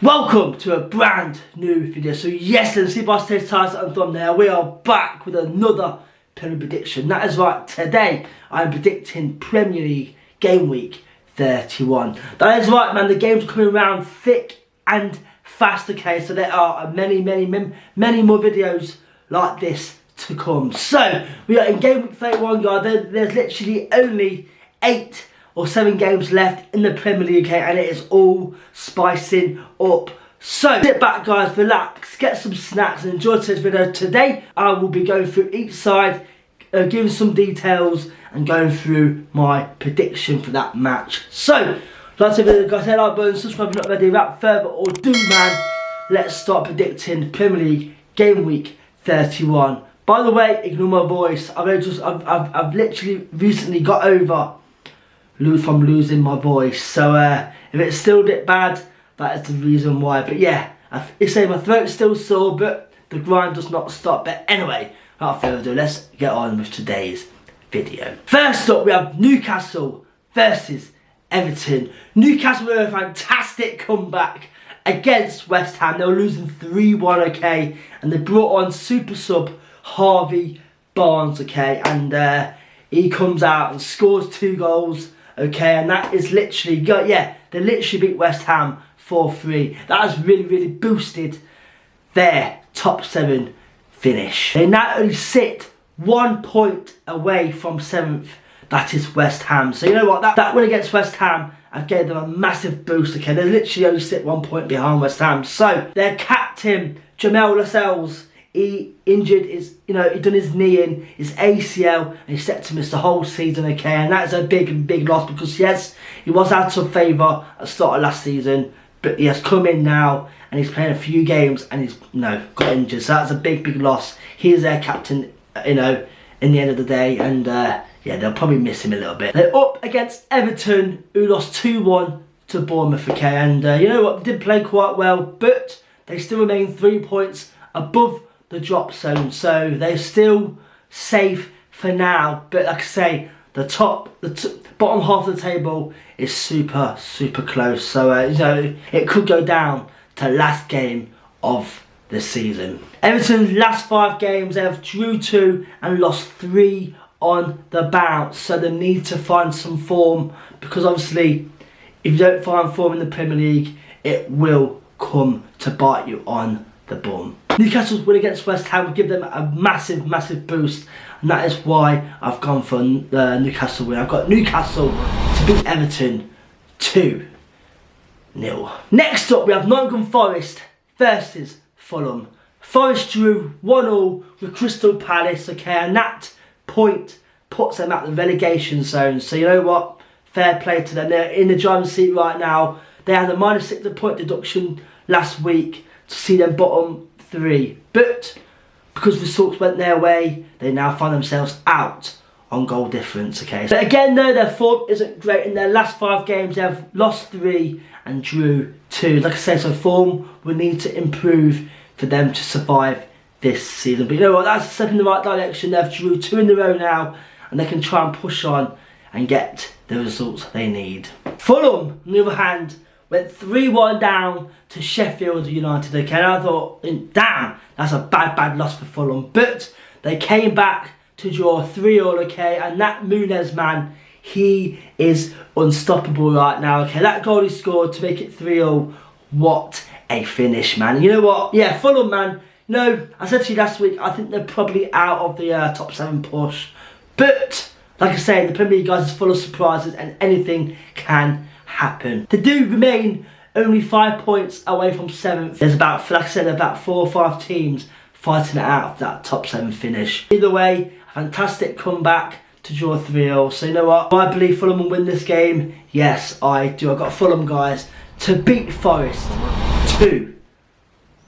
Welcome to a brand new video. So yes, let's see by today's title and thumbnail, we are back with another Premier prediction. That is right, today I'm predicting Premier League Game Week 31. That is right, man, the game's coming around thick and fast, okay? So there are many more videos like this to come. So we are in Game Week 31, guys. There's literally only 8 or 7 games left in the Premier League, okay, and it is all spicing up. So sit back, guys, relax, get some snacks and enjoy today's video. Today I will be going through each side, giving some details and going through my prediction for that match. So like the video, guys, hit like button, subscribe if you're not ready. Without further ado, man, let's start predicting Premier League Game Week 31. By the way, ignore my voice. I've literally recently got over from losing my voice, so if it's still a bit bad, that is the reason why. But yeah, it's saying my throat's still sore, but the grind does not stop. But anyway, without further ado, let's get on with today's video. First up, we have Newcastle versus Everton. Newcastle were a fantastic comeback against West Ham. They were losing 3-1, okay, and they brought on super sub Harvey Barnes, okay, and he comes out and scores 2 goals. Okay, and that is literally, yeah, they literally beat West Ham 4-3. That has really boosted their top 7 finish. They now only sit 1 point away from 7th, that is West Ham. So you know what, that win against West Ham, I gave them a massive boost, okay. They literally only sit 1 point behind West Ham. So their captain, Jamel Lascelles, he injured his, he done his knee in, his ACL, and he's set to miss the whole season, okay, and that is a big loss because yes, he was out of favour at the start of last season, but he has come in now and he's playing a few games and he's got injured, so that's a big loss. He is their captain, in the end of the day, and yeah, they'll probably miss him a little bit. They're up against Everton, who lost 2-1 to Bournemouth, okay, and you know what, they did play quite well, but they still remain 3 points above the drop zone, so they're still safe for now. But like I say, the bottom half of the table is super close, so it could go down to last game of the season. Everton's last 5 games, they have drew 2 and lost 3 on the bounce, so they need to find some form, because obviously if you don't find form in the Premier League, it will come to bite you on the bum. Newcastle's win against West Ham will give them a massive boost, and that is why I've gone for Newcastle win. I've got Newcastle to beat Everton 2-0. Next up, we have Nottingham Forest versus Fulham. Forest drew 1-1 with Crystal Palace, okay, and that point puts them at the relegation zone. So you know what, fair play to them. They're in the driving seat right now. They had a -6 point deduction last week to see them bottom 3, but because results went their way, they now find themselves out on goal difference, okay. But again though, their form isn't great. In their last 5 games, they have lost 3 and drew 2. Like I said, so form will need to improve for them to survive this season. But you know what, that's a step in the right direction. They've drew 2 in a row now, and they can try and push on and get the results they need. Fulham, on the other hand, went 3-1 down to Sheffield United, okay, and I thought, damn, that's a bad loss for Fulham, but they came back to draw 3-3, okay, and that Muniz, man, he is unstoppable right now, okay. That goal he scored to make it 3-0, what a finish, man. You know what, yeah, Fulham, man, I said to you last week, I think they're probably out of the top 7 push, but like I say, the Premier League, guys, is full of surprises and anything can happen. They do remain only 5 points away from 7th. There's about, like I said, about 4 or 5 teams fighting it out of that top 7 finish. Either way, a fantastic comeback to draw 3-0. So you know what, do I believe Fulham will win this game? Yes, I do. I've got Fulham, guys, to beat Forest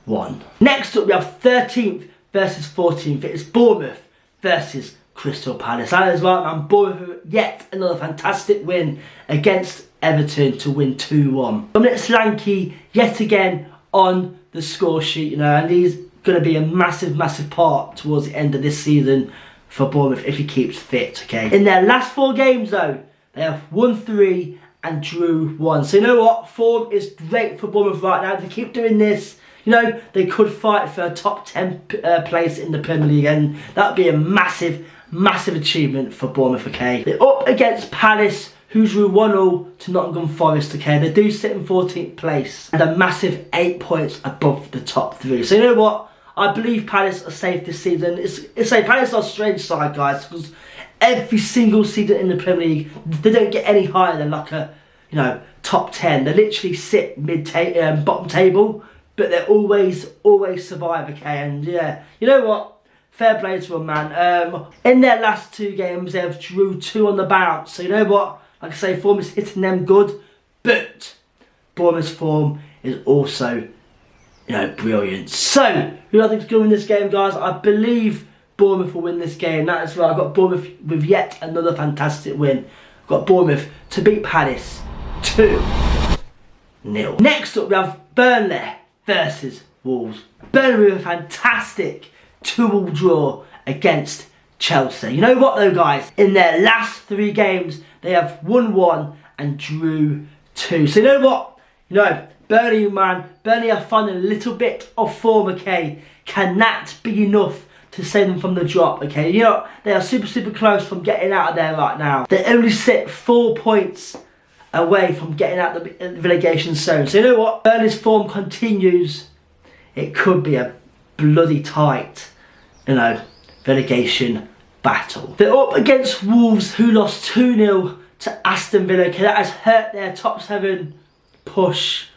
2-1. Next up, we have 13th versus 14th. It's Bournemouth versus Crystal Palace. That is right, man. Bournemouth, yet another fantastic win against Everton to win 2-1. Dominic Solanke yet again on the score sheet, and he's going to be a massive part towards the end of this season for Bournemouth if he keeps fit, okay. In their last 4 games though, they have won 3 and drew 1. So you know what? Form is great for Bournemouth right now. If they keep doing this, you know, they could fight for a top 10 place in the Premier League, and that would be a massive, massive achievement for Bournemouth, okay? They're up against Palace, who drew 1-1 to Nottingham Forest, okay? They do sit in 14th place and a massive 8 points above the top 3. So you know what? I believe Palace are safe this season. Palace are a strange side, guys, because every single season in the Premier League, they don't get any higher than like a, you know, top 10. They literally sit bottom table, but they always survive, okay? And yeah, you know what? Fair play to them, man. In their last 2 games, they've drew 2 on the bounce. So you know what? Like I say, form is hitting them good, but Bournemouth's form is also, you know, brilliant. So, who do I think is going to win this game, guys? I believe Bournemouth will win this game. That is right. I've got Bournemouth with yet another fantastic win. I've got Bournemouth to beat Palace 2-0. Next up, we have Burnley versus Wolves. Burnley with a fantastic 2-2 draw against Chelsea. You know what though, guys? In their last 3 games, they have won 1 and drew 2. So you know what? You know, Burnley, man, Burnley are finding a little bit of form, okay? Can that be enough to save them from the drop, okay? You know, they are super close from getting out of there right now. They only sit 4 points away from getting out of the relegation zone. So you know what? Burnley's form continues. It could be a bloody tight, you know, relegation battle. They're up against Wolves, who lost 2-0 to Aston Villa. Okay, that has hurt their top 7 push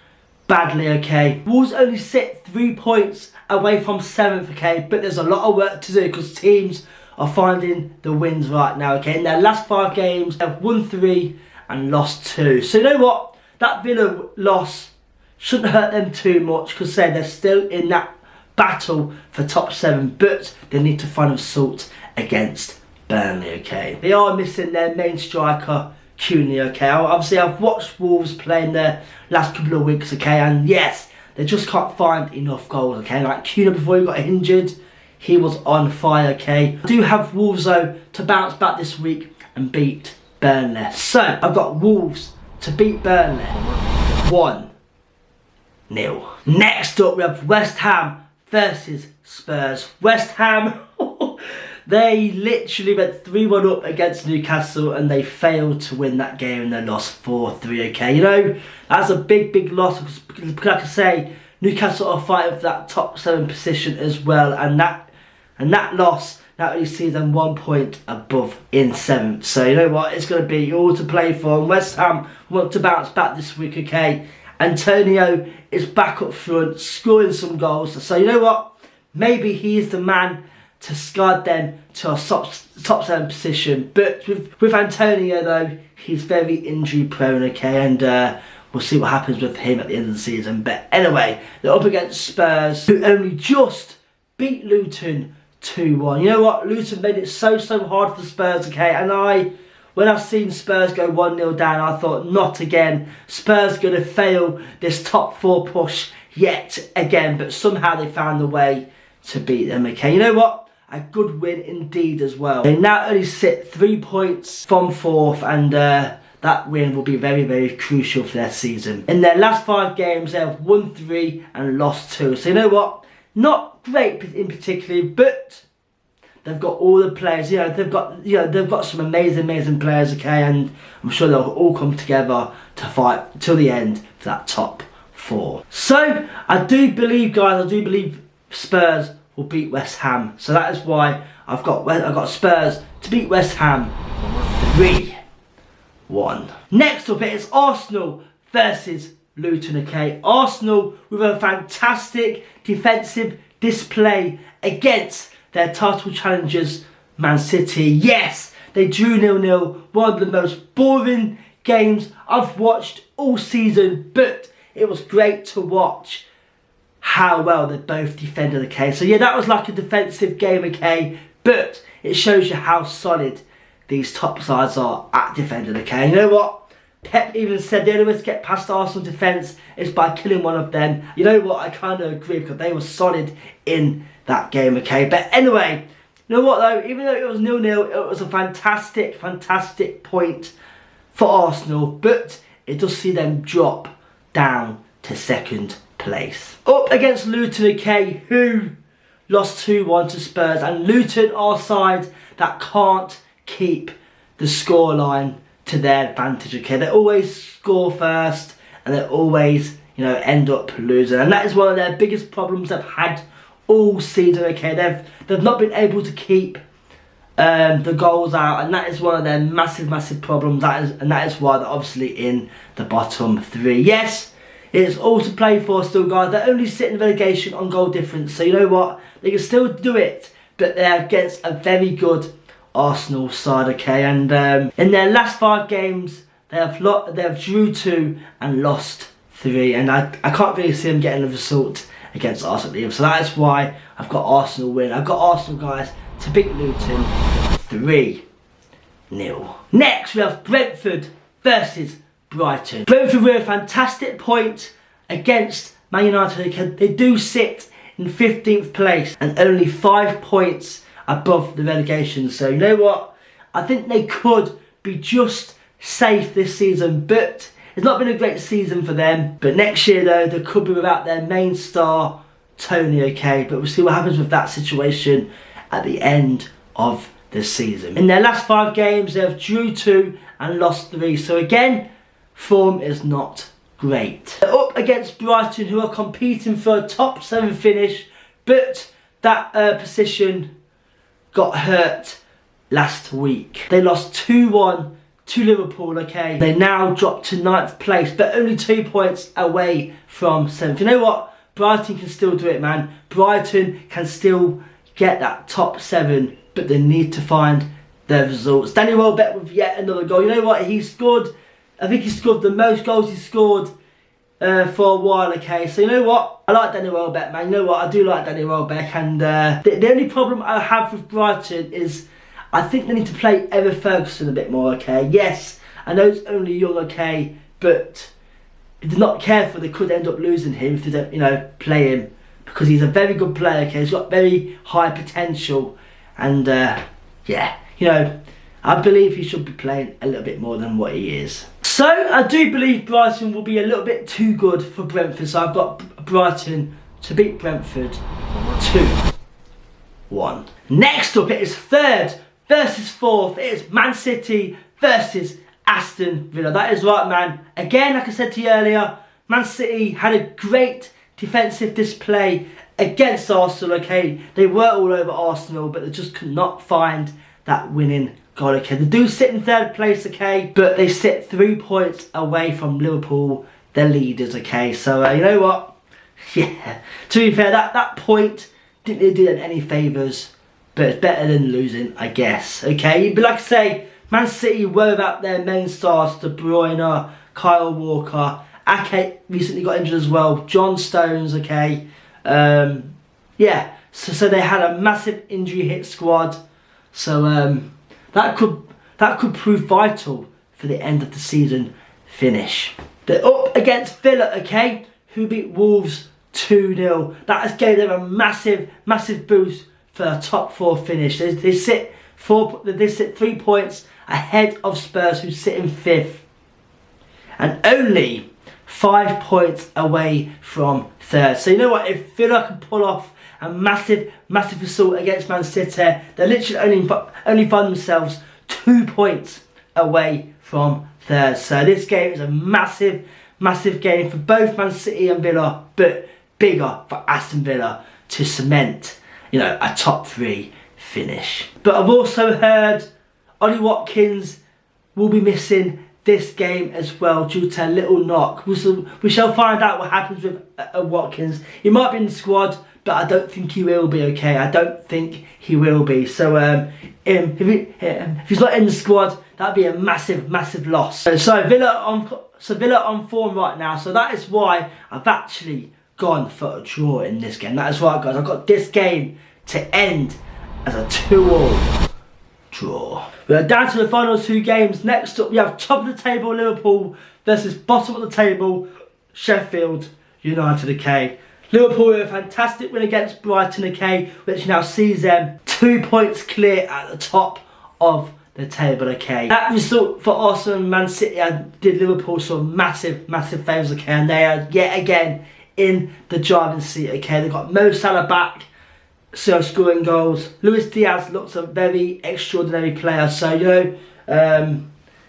badly, okay? Wolves only sit 3 points away from 7th, okay? But there's a lot of work to do because teams are finding the wins right now, okay? In their last 5 games, they've won 3 and lost 2. So you know what? That Villa loss shouldn't hurt them too much because they're still in that battle for top 7, but they need to find a result against Burnley, okay? They are missing their main striker, Cunha, okay? Obviously, I've watched Wolves play in the last couple of weeks, okay? And yes, they just can't find enough goals, okay? Like Cunha, before he got injured, he was on fire, okay? I do have Wolves, though, to bounce back this week and beat Burnley. So, I've got Wolves to beat Burnley 1-0. Next up, we have West Ham versus Spurs. West Ham, they literally went 3-1 up against Newcastle and they failed to win that game and they lost 4-3, okay? You know, that's a big loss because like I say, Newcastle are fighting for that top 7 position as well, and that loss that only sees them 1 point above in 7th. So you know what, it's going to be all to play for, and West Ham want to bounce back this week, okay? Antonio is back up front, scoring some goals. So you know what? Maybe he is the man to guide them to a top 7 position. But with Antonio, though, he's very injury prone, okay? And we'll see what happens with him at the end of the season. But anyway, they're up against Spurs, who only just beat Luton 2-1. You know what? Luton made it so hard for Spurs, okay? And when I've seen Spurs go 1-0 down, I thought, not again. Spurs going to fail this top 4 push yet again. But somehow they found a way to beat them, okay? You know what? A good win indeed as well. They now only sit 3 points from 4th, and that win will be very crucial for their season. In their last 5 games, they have won 3 and lost 2. So you know what? Not great in particular, but they've got all the players. They've got some amazing players, okay? And I'm sure they'll all come together to fight till the end for that top 4. So I do believe, guys, Spurs will beat West Ham. So that is why I've got Spurs to beat West Ham 3-1. Next up, it is Arsenal versus Luton, okay? Arsenal with a fantastic defensive display against their title challengers, Man City. Yes, they drew 0-0. One of the most boring games I've watched all season, but it was great to watch how well they both defended, okay? So yeah, that was like a defensive game, okay? But it shows you how solid these top sides are at defending, okay? You know what? Pep even said the only way to get past Arsenal defence is by killing one of them. You know what? I kind of agree because they were solid in that game, okay? But anyway, you know what though? Even though it was 0-0, it was a fantastic point for Arsenal. But it does see them drop down to second place. Up against Luton, okay, who lost 2-1 to Spurs, and Luton are a side that can't keep the scoreline to their advantage, okay. They always score first and they always, you know, end up losing, and that is one of their biggest problems they've had all season, okay. They've not been able to keep the goals out, and that is one of their massive problems. That is why they're obviously in the bottom 3. Yes, it's all to play for still, guys. They're only sitting relegation on goal difference, so you know what, they can still do it, but they're against a very good Arsenal side, okay. And in their last 5 games, they have drew 2 and lost 3, and I can't really see them getting a result against Arsenal either. So that is why I've got Arsenal win. I've got Arsenal, guys, to beat Luton 3-0. Next, we have Brentford versus Brighton. Brentford were a fantastic point against ManUtd. They do sit in 15th place and only 5 points above the relegation. So you know what? I think they could be just safe this season, but it's not been a great season for them. But next year though, they could be without their main star, Tony, okay. But we'll see what happens with that situation at the end of the season. In their last 5 games, they have drew 2 and lost 3. So again, form is not great. They're up against Brighton, who are competing for a top 7 finish, but that position got hurt last week. They lost 2-1 to Liverpool, okay. They now dropped to 9th place, but only 2 points away from 7th. You know what? Brighton can still do it, man. Brighton can still get that top 7, but they need to find their results. Danny Welbeck with yet another goal. You know what? He scored, I think he scored the most goals he scored for a while, okay. So you know what? I like Danny Welbeck, man. You know what? I do like Danny Welbeck, and the only problem I have with Brighton is I think they need to play Ever Ferguson a bit more, okay. Yes, I know it's only young, okay, but if they're not careful, they could end up losing him if they don't, you know, play him, because he's a very good player, okay. He's got very high potential, and yeah, you know, I believe he should be playing a little bit more than what he is. So I do believe Brighton will be a little bit too good for Brentford. So I've got Brighton to beat Brentford 2-1. Next up, it is 3rd versus 4th. It is Man City versus Aston Villa. That is right, man. Again, like I said to you earlier, Man City had a great defensive display against Arsenal, okay. They were all over Arsenal, but they just could not find that winning goal, okay. They do sit in 3rd place, okay, but they sit 3 points away from Liverpool, their leaders, okay. So you know what? Yeah, to be fair, that point didn't really do them any favours, but it's better than losing, I guess, okay. But like I say, Man City were without their main stars, De Bruyne, Kyle Walker, Ake recently got injured as well, John Stones, okay. Yeah, so they had a massive injury hit squad. So that could prove vital for the end of the season finish. They're up against Villa, okay, who beat Wolves 2-0. That has gave them a massive boost for a top 4 finish. They sit 3 points ahead of Spurs, who sit in 5th, and only 5 points away from 3rd. So you know what? If Villa can pull off a massive assault against Man City, they literally only find themselves 2 points away from 3rd. So this game is a massive game for both Man City and Villa, but bigger for Aston Villa to cement, you know, a top 3 finish. But I've also heard Ollie Watkins will be missing this game as well due to a little knock. We shall find out what happens with Watkins. He might be in the squad, but I don't think he will be, okay. I don't think he will be. So if he's not in the squad, that'd be a massive loss. So Villa on form right now. So that is why I've actually gone for a draw in this game. That is right, guys. I've got this game to end as a 2-2 draw. We're down to the final 2 games. Next up, we have top of the table Liverpool versus bottom of the table Sheffield United, okay. Liverpool with a fantastic win against Brighton, okay, which now sees them 2 points clear at the top of the table, okay. That result for Arsenal and Man City did Liverpool some massive favours, okay, and they are yet again in the driving seat, okay. They've got Mo Salah back, so scoring goals. Luis Diaz looks a very extraordinary player, so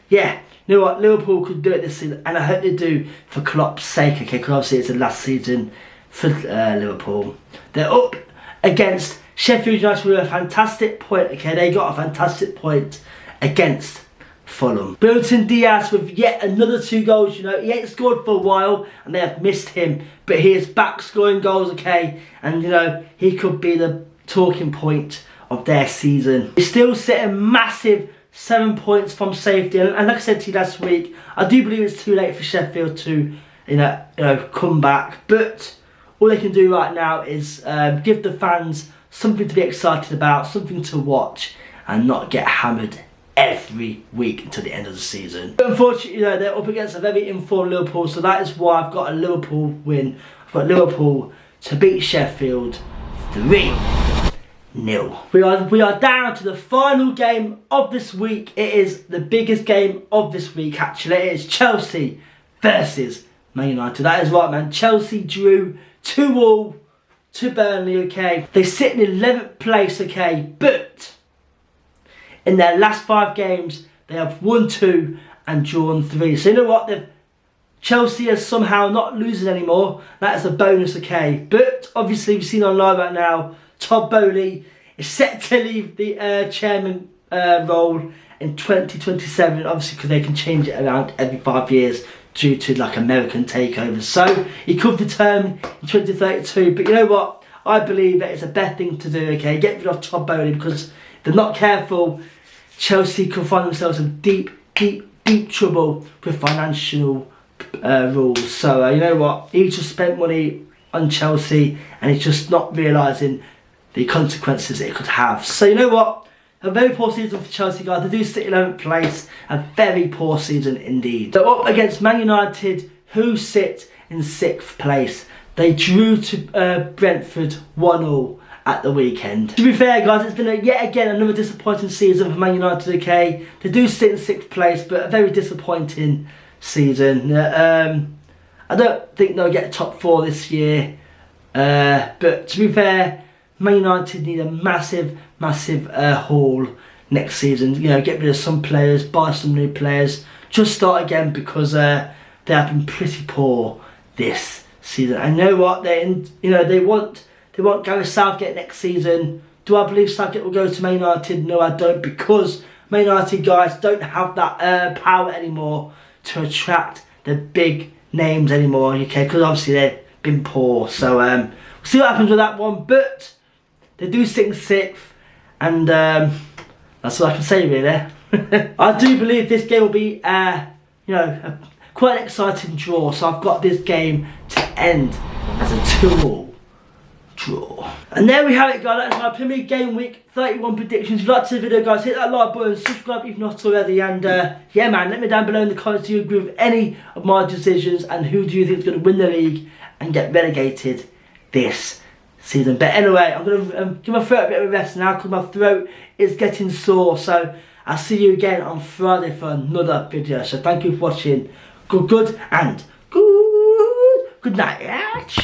yeah, you know what, Liverpool could do it this season, and I hope they do for Klopp's sake, okay, because obviously it's the last season for Liverpool. They're up against Sheffield United with a fantastic point, okay, they got a fantastic point against Fulham. Burton Diaz with yet another 2 goals, he ain't scored for a while and they have missed him, but he is back scoring goals, okay, and he could be the talking point of their season. He's still sitting massive 7 points from safety, and like I said to you last week, I do believe it's too late for Sheffield to come back, but all they can do right now is give the fans something to be excited about, something to watch, and not get hammered every week until the end of the season. But unfortunately, they're up against a very informed Liverpool, so that is why I've got a Liverpool win. I've got Liverpool to beat Sheffield 3-0. We are down to the final game of this week. It is the biggest game of this week, actually. It is Chelsea versus Man United. That is right, man. Chelsea drew 2-2 to Burnley, okay. They sit in 11th place, okay, but in their last 5 games, they have won 2 and drawn 3. So you know what? Chelsea is somehow not losing anymore. That is a bonus, okay. But obviously, we've seen online right now, Todd Bowley is set to leave the chairman role in 2027. Obviously, because they can change it around every 5 years due to like American takeovers. So he could return in 2032. But you know what? I believe that it's a bad thing to do, okay. Get rid of Todd Bowley, because if they're not careful, Chelsea could find themselves in deep trouble with financial rules. So you know what? He just spent money on Chelsea and he's just not realising the consequences it could have. So you know what? A very poor season for Chelsea, guys. They do sit in 11th place. A very poor season indeed. They're up against Man United, who sit in 6th place. They drew to Brentford 1-0 at the weekend. To be fair, guys, it's been yet again another disappointing season for Man United, okay. They do sit in 6th place, but a very disappointing season. I don't think they'll get top 4 this year. But to be fair, Man United need a massive haul next season. Get rid of some players, buy some new players, just start again, because they have been pretty poor this season. And you know what? They want Gareth Southgate next season. Do I believe Southgate will go to Man United? No, I don't, because Man United, guys, don't have that power anymore to attract the big names anymore, okay, because obviously they've been poor. So we'll see what happens with that one, but they do sit in 6th, and that's all I can say, really. I do believe this game will be quite an exciting draw, so I've got this game to end as a 2-2 draw. And there we have it, guys. That's my Premier League Game Week 31 predictions. If you liked this video, guys, hit that like button, subscribe if you've not already, and yeah, man, let me down below in the comments, do you agree with any of my decisions, and who do you think is going to win the league and get relegated this season? But anyway, I'm going to give my throat a bit of a rest now, because my throat is getting sore. So I'll see you again on Friday for another video. So thank you for watching. Good and good night.